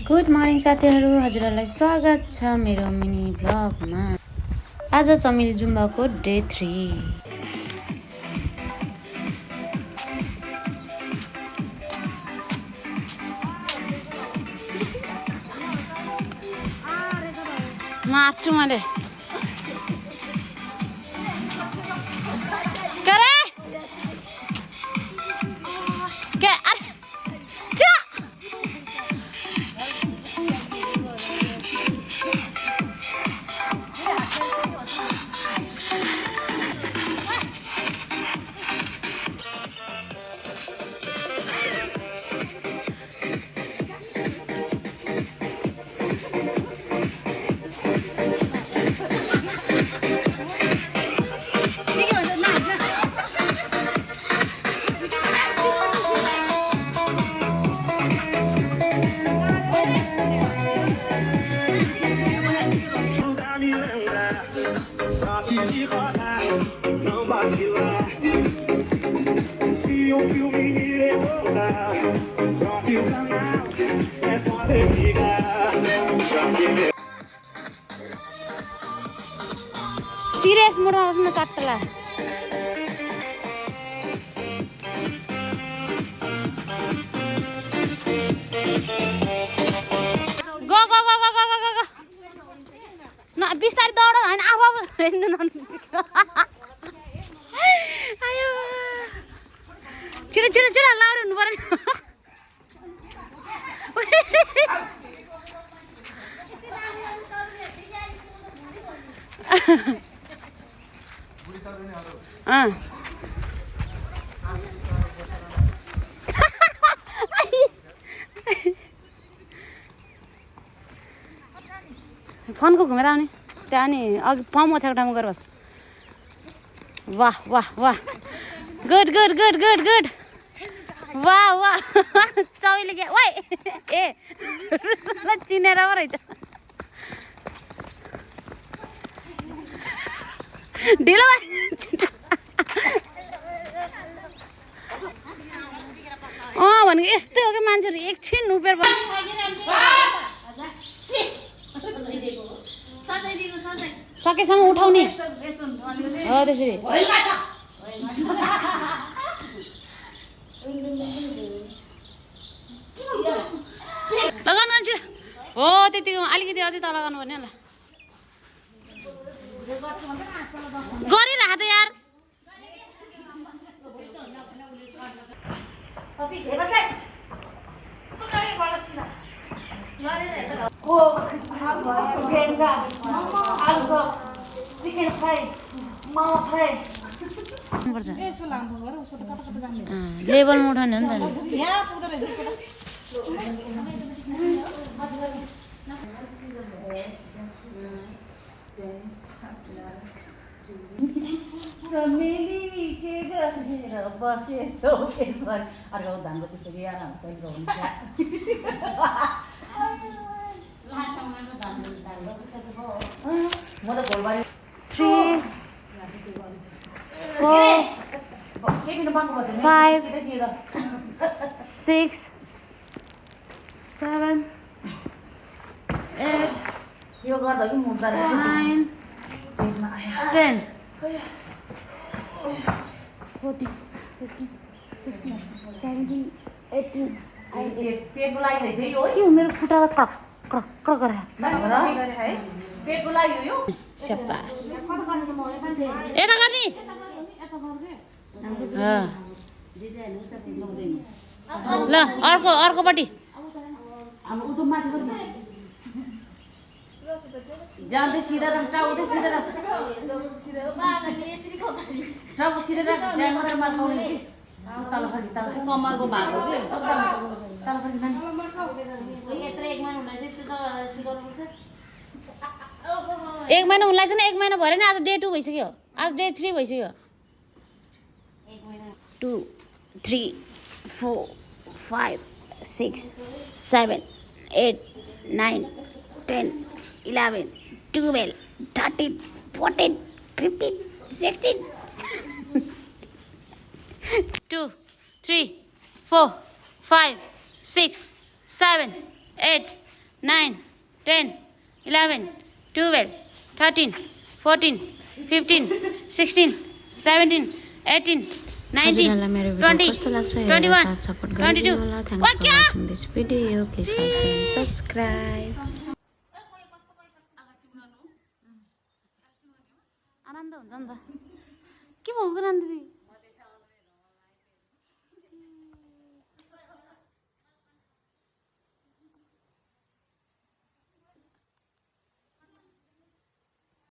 Good morning साथीहरू, हजुरहरूलाई स्वागत छ मेरो मिनी भ्लगमा। आज चमेली जुम्बाको डे 3। मार्छु मैले सिरियस मोडमा बस्न चट्टला। Go go go go go go go न बिस्तारै दौड हैन, आफू हिँड्नु न। आयो छिटो छिटो छिटो लाउर हुनु पर्यो। फोनको घुमेर आउने त्यहाँ नि अघि फर्म ओछ्याएको ठाउँमा गएर बस। वाह वाह वाह, good good good good good, वाह वाह। चौले के ओइ ए चिनेर पो रहेछ। ढिलो भनेको यस्तै हो कि मान्छेहरू एकछिन उपेर सकेसम्म उठाउने हो त्यसरी। लगाउनु मान्छे हो त्यतिको अलिकति अझै त लगाउनु पर्ने होला। गरिरह त यार। लेभलमा उठाउने हो नि त। चमेली के गरेर बसेछौ यसरी अर्को धानको त्यसरी म त घोलबारी 3 4 5 6 7 8 यो गर्दा कि मुद्दा 9 10 14 15 16 17 18 पेटको लागि रहेछ यो के मेरो खुट्टा त क्रक क्रक क्रक गरे है। पेटको लागि यो स्याबास। यता गर्ने ल अर्कोपट्टि जाँदै सिधा राख, टाउदै सिधा राख, टाउको सिधा राख, ज्यान मात्र मार्काउने कि तलफली तल कमरको भाग हो कि तलफली माने यत्रो एक महिना हुँदैछ त्यो त सिकाउनु पर्छ। एक महिना हुँदैछ नि, एक महिना भएन नि। आज डे 2 भइसक्यो, आज डे 3 भइसक्यो। 2 3 4 5 6 7 8 9 10 11 12 13 14 15 16 4 5 6 7 8 9 10 11 12 13 14 15 16 17 18 हजुरहरूलाई 19 मेरो भिडियो 20 कस्तो लाग्छ हेरेर 21 साथ सपोर्ट गरिदिनु होला 22 thanks for watching this video please like and subscribe आनन्द हुन्छ नि त के भएको नानी दिदी